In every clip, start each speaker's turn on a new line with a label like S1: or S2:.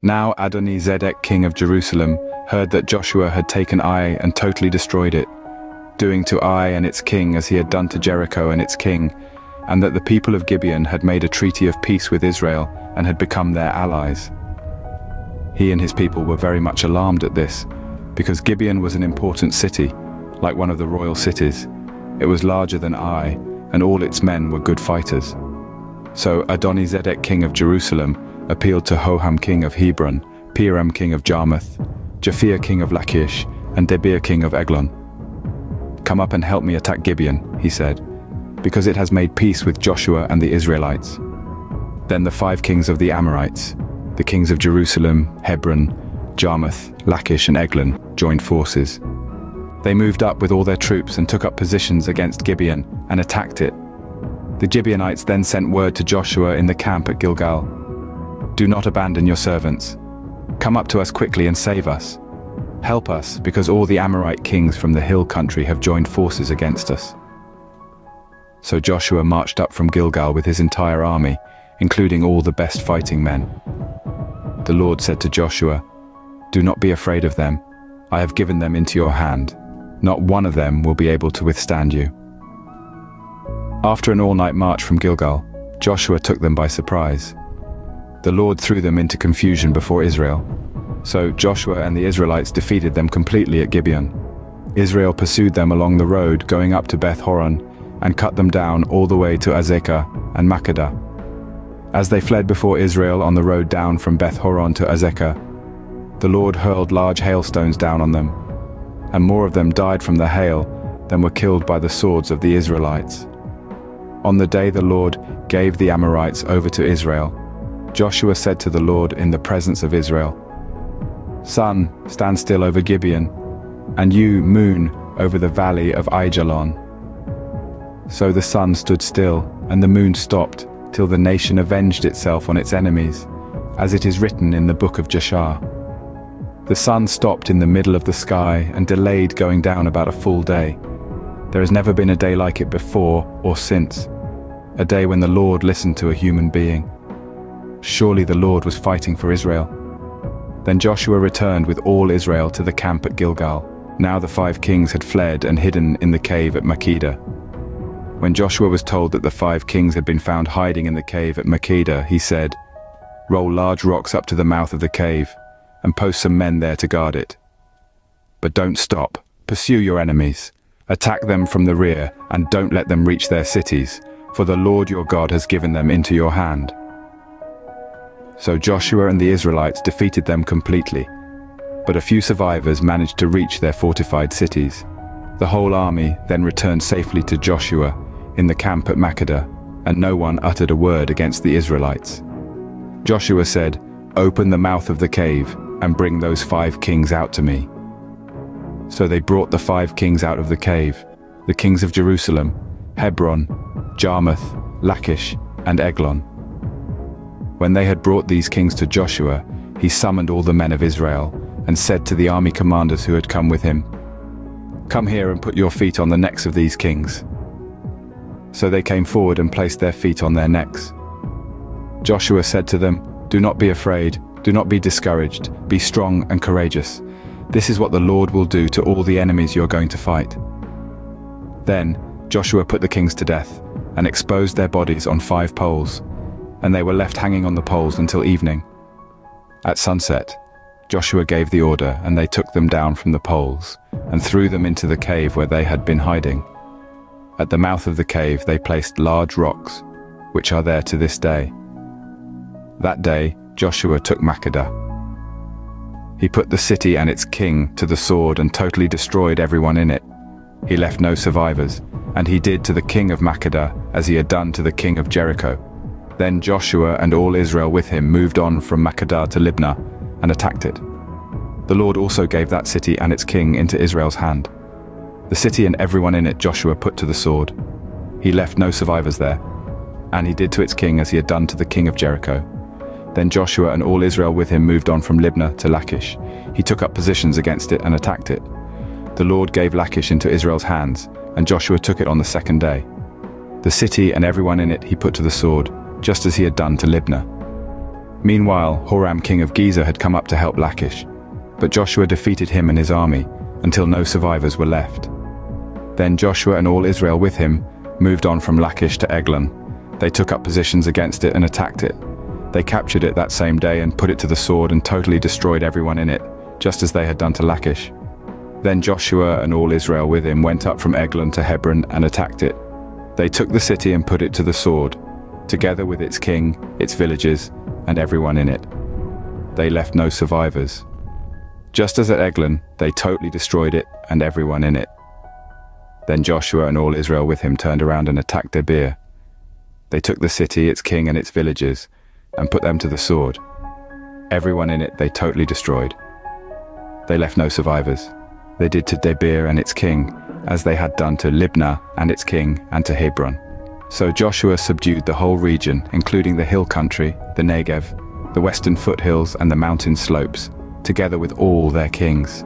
S1: Now Adoni-Zedek, king of Jerusalem, heard that Joshua had taken Ai and totally destroyed it, doing to Ai and its king as he had done to Jericho and its king, and that the people of Gibeon had made a treaty of peace with Israel and had become their allies. He and his people were very much alarmed at this, because Gibeon was an important city, like one of the royal cities. It was larger than Ai, and all its men were good fighters. So Adoni-Zedek, king of Jerusalem, appealed to Hoham, king of Hebron, Piram, king of Jarmuth, Japhia, king of Lachish, and Debir, king of Eglon. "Come up and help me attack Gibeon," he said, "because it has made peace with Joshua and the Israelites." Then the 5 kings of the Amorites, the kings of Jerusalem, Hebron, Jarmuth, Lachish, and Eglon, joined forces. They moved up with all their troops and took up positions against Gibeon and attacked it. The Gibeonites then sent word to Joshua in the camp at Gilgal, "Do not abandon your servants. Come up to us quickly and save us. Help us, because all the Amorite kings from the hill country have joined forces against us." So Joshua marched up from Gilgal with his entire army, including all the best fighting men. The Lord said to Joshua, "Do not be afraid of them. I have given them into your hand. Not one of them will be able to withstand you." After an all-night march from Gilgal, Joshua took them by surprise. The Lord threw them into confusion before Israel. So Joshua and the Israelites defeated them completely at Gibeon. Israel pursued them along the road going up to Beth Horon and cut them down all the way to Azekah and Makkedah. As they fled before Israel on the road down from Beth Horon to Azekah, the Lord hurled large hailstones down on them, and more of them died from the hail than were killed by the swords of the Israelites. On the day the Lord gave the Amorites over to Israel, Joshua said to the Lord in the presence of Israel, "Sun, stand still over Gibeon, and you, moon, over the valley of Aijalon." So the sun stood still, and the moon stopped, till the nation avenged itself on its enemies, as it is written in the book of Jashar. The sun stopped in the middle of the sky and delayed going down about a full day. There has never been a day like it before or since, a day when the Lord listened to a human being. Surely the Lord was fighting for Israel. Then Joshua returned with all Israel to the camp at Gilgal. Now the 5 kings had fled and hidden in the cave at Makkedah. When Joshua was told that the 5 kings had been found hiding in the cave at Makkedah, he said, "Roll large rocks up to the mouth of the cave, and post some men there to guard it. But don't stop. Pursue your enemies. Attack them from the rear, and don't let them reach their cities, for the Lord your God has given them into your hand." So Joshua and the Israelites defeated them completely, but a few survivors managed to reach their fortified cities. The whole army then returned safely to Joshua in the camp at Makkedah, and no one uttered a word against the Israelites. Joshua said, "Open the mouth of the cave, and bring those 5 kings out to me." So they brought the 5 kings out of the cave, the kings of Jerusalem, Hebron, Jarmuth, Lachish, and Eglon. When they had brought these kings to Joshua, he summoned all the men of Israel, and said to the army commanders who had come with him, "Come here and put your feet on the necks of these kings." So they came forward and placed their feet on their necks. Joshua said to them, "Do not be afraid, do not be discouraged, be strong and courageous. This is what the Lord will do to all the enemies you are going to fight." Then Joshua put the kings to death, and exposed their bodies on 5 poles, and they were left hanging on the poles until evening. At sunset, Joshua gave the order, and they took them down from the poles, and threw them into the cave where they had been hiding. At the mouth of the cave they placed large rocks, which are there to this day. That day Joshua took Makkedah. He put the city and its king to the sword and totally destroyed everyone in it. He left no survivors, and he did to the king of Makkedah as he had done to the king of Jericho. Then Joshua and all Israel with him moved on from Makkedah to Libnah and attacked it. The Lord also gave that city and its king into Israel's hand. The city and everyone in it Joshua put to the sword. He left no survivors there, and he did to its king as he had done to the king of Jericho. Then Joshua and all Israel with him moved on from Libnah to Lachish. He took up positions against it and attacked it. The Lord gave Lachish into Israel's hands, and Joshua took it on the 2nd day. The city and everyone in it he put to the sword, just as he had done to Libnah. Meanwhile, Horam king of Gezer had come up to help Lachish, but Joshua defeated him and his army until no survivors were left. Then Joshua and all Israel with him moved on from Lachish to Eglon. They took up positions against it and attacked it. They captured it that same day and put it to the sword and totally destroyed everyone in it, just as they had done to Lachish. Then Joshua and all Israel with him went up from Eglon to Hebron and attacked it. They took the city and put it to the sword, together with its king, its villages, and everyone in it. They left no survivors. Just as at Eglon, they totally destroyed it and everyone in it. Then Joshua and all Israel with him turned around and attacked Debir. They took the city, its king, and its villages, and put them to the sword. Everyone in it they totally destroyed. They left no survivors. They did to Debir and its king, as they had done to Libnah and its king, and to Hebron. So Joshua subdued the whole region, including the hill country, the Negev, the western foothills and the mountain slopes, together with all their kings.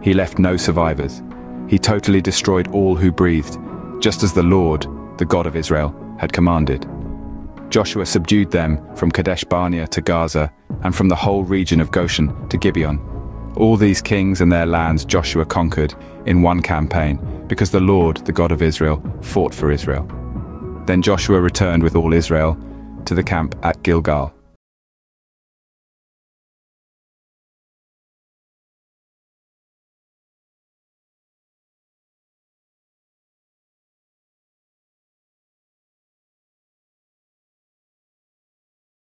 S1: He left no survivors. He totally destroyed all who breathed, just as the Lord, the God of Israel, had commanded. Joshua subdued them from Kadesh Barnea to Gaza, and from the whole region of Goshen to Gibeon. All these kings and their lands Joshua conquered in one campaign, because the Lord, the God of Israel, fought for Israel. Then Joshua returned with all Israel to the camp at Gilgal.